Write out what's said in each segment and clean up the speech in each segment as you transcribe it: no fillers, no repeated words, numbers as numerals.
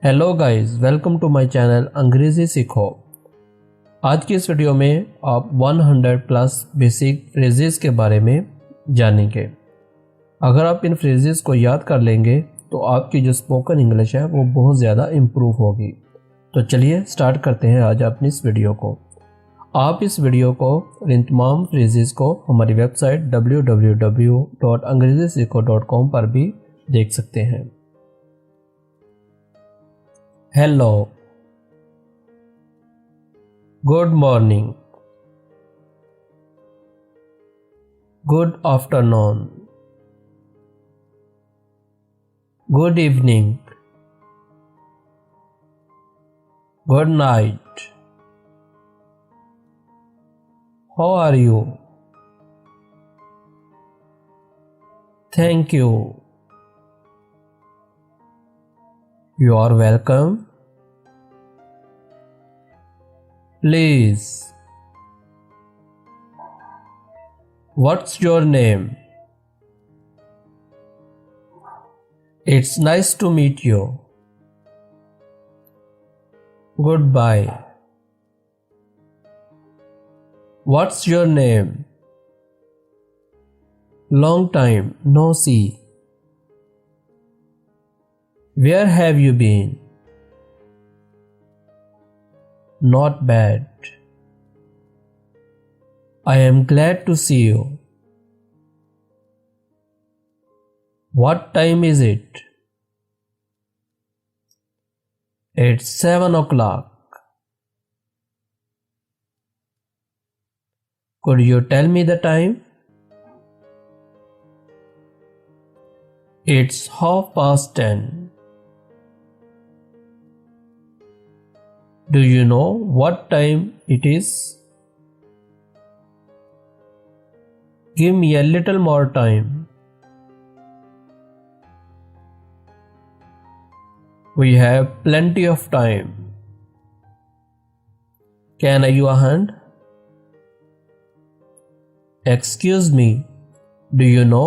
Hello guys, welcome to my channel अंग्रेज़ी सीखो। आज की इस वीडियो में आप 100 प्लस बेसिक फ्रेजेस के बारे में जानेंगे। अगर आप इन फ्रेजेस को याद कर लेंगे तो आपकी जो स्पोकन इंग्लिश है वो बहुत ज़्यादा इम्प्रूव होगी। तो चलिए स्टार्ट करते हैं आज अपनी इस वीडियो को। आप इस वीडियो को इन तमाम फ्रेजेस को हमारी वेबसाइट www.अंग्रेजीसीखो.com पर भी देख सकते हैं। Hello, good morning, good afternoon, good evening, good night, how are you, thank you, you are welcome, please, what's your name, it's nice to meet you, goodbye, what's your name, long time no see, where have you been, not bad, I am glad to see you, what time is it, it's 7 o'clock, could you tell me the time, it's 10:30. Do you know what time it is? Give me a little more time. We have plenty of time. Can I use a hand? Excuse me, do you know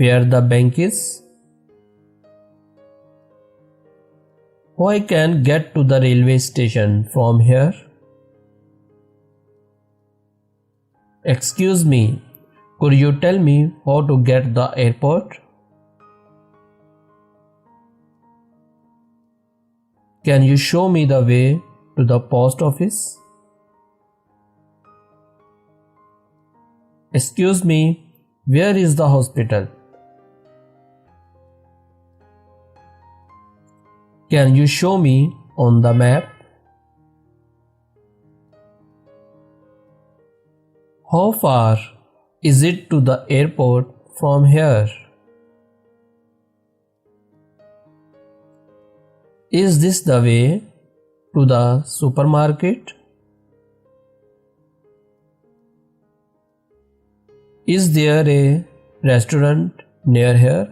where the bank is? I can get to the railway station from here. Excuse me, could you tell me how to get the airport? Can you show me the way to the post office? Excuse me, where is the hospital? Can you show me on the map? How far is it to the airport from here? Is this the way to the supermarket? Is there a restaurant near here?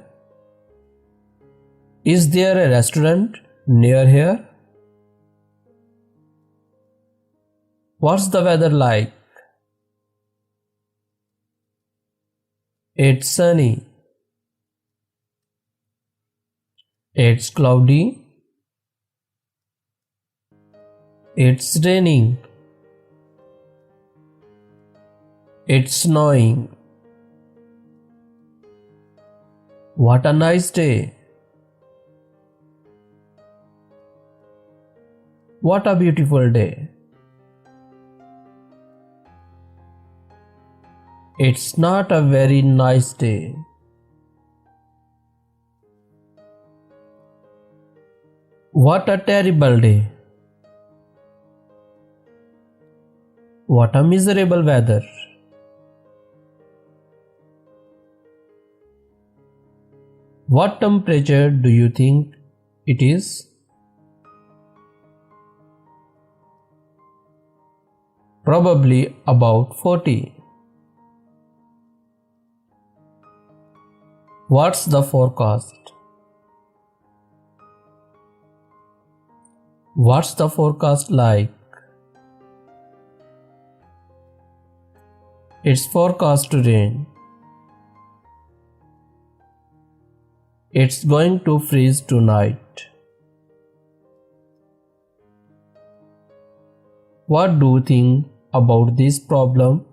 Is there a restaurant near here? What's the weather like? It's sunny. It's cloudy. It's raining. It's snowing. What a nice day. What a beautiful day. It's not a very nice day. What a terrible day. What a miserable weather. What temperature do you think it is? Probably about 40. What's the forecast? What's the forecast like? It's forecast to rain. It's going to freeze tonight. What do you think about this problem?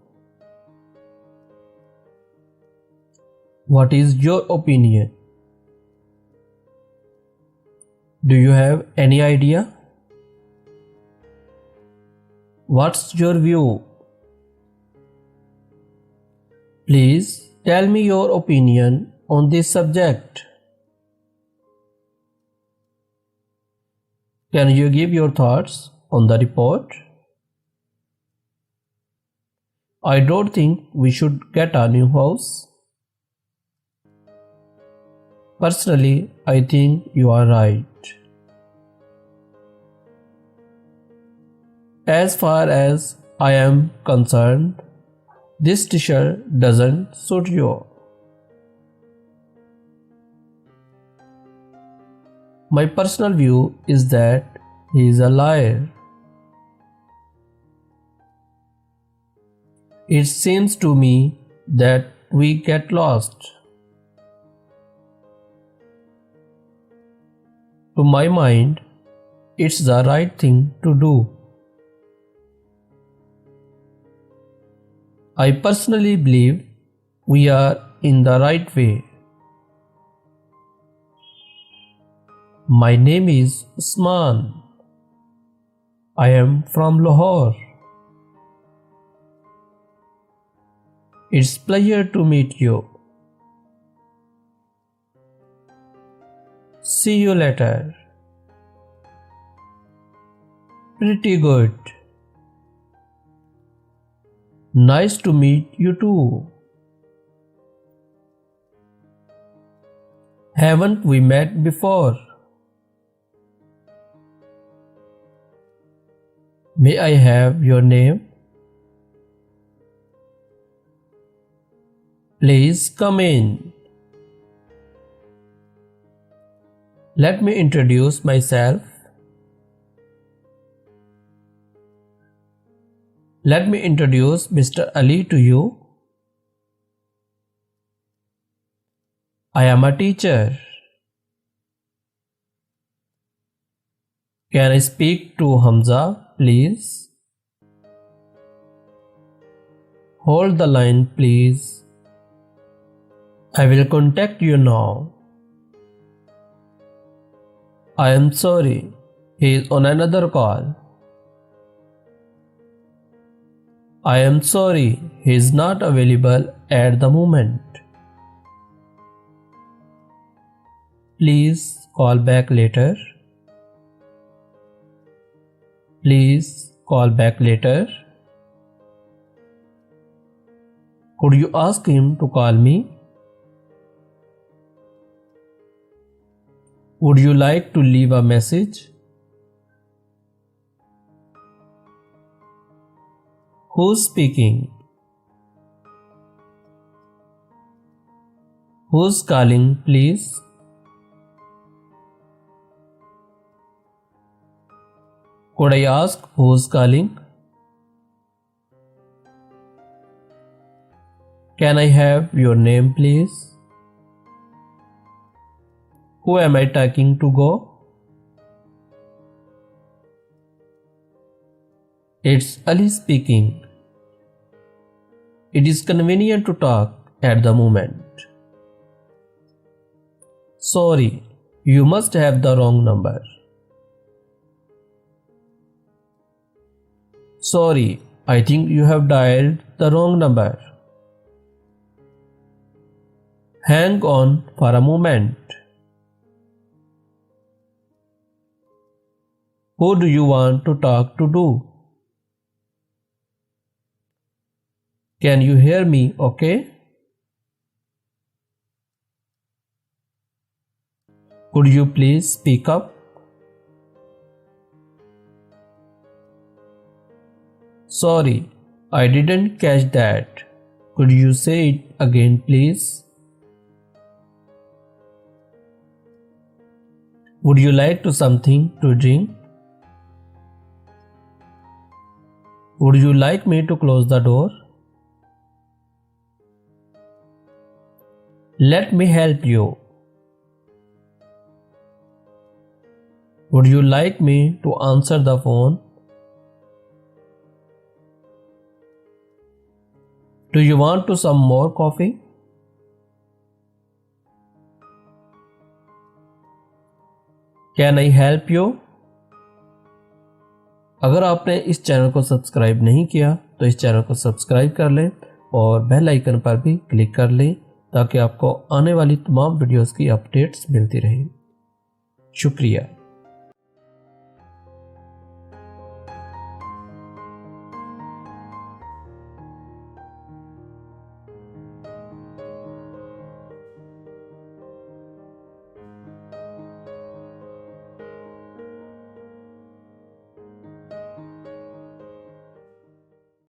What is your opinion? Do you have any idea? What's your view? Please tell me your opinion on this subject. Can you give your thoughts on the report? I don't think we should get a new house. Personally, I think you are right. As far as I am concerned, this t-shirt doesn't suit you. My personal view is that he is a liar. It seems to me that we get lost. To my mind, it's the right thing to do. I personally believe we are in the right way. My name is Usman. I am from Lahore. It's a pleasure to meet you. See you later. Pretty good. Nice to meet you too. Haven't we met before? May I have your name? Please come in. Let me introduce myself. Let me introduce Mr. Ali to you. I am a teacher. Can I speak to Hamza, please? Hold the line, please. I will contact you now. I am sorry, he is on another call. I am sorry, he is not available at the moment. Please call back later. Please call back later. Could you ask him to call me? Would you like to leave a message? Who's speaking? Who's calling, please? Could I ask who's calling? Can I have your name, please? Who am I talking to go? It's Ali speaking. It is convenient to talk at the moment. Sorry, you must have the wrong number. Sorry, I think you have dialed the wrong number. Hang on for a moment. Who do you want to talk to? Can you hear me okay? Could you please speak up? Sorry, I didn't catch that. Could you say it again, please? Would you like to something to drink? Would you like me to close the door? Let me help you. Would you like me to answer the phone? Do you want to some more coffee? Can I help you? अगर आपने इस channel को subscribe नहीं किया तो इस channel को subscribe कर लें और बेल आइकन पर भी क्लिक कर लें ताकि आपको आने वाली तमाम वीडियोस की अपडेट्स मिलती रहें। शुक्रिया।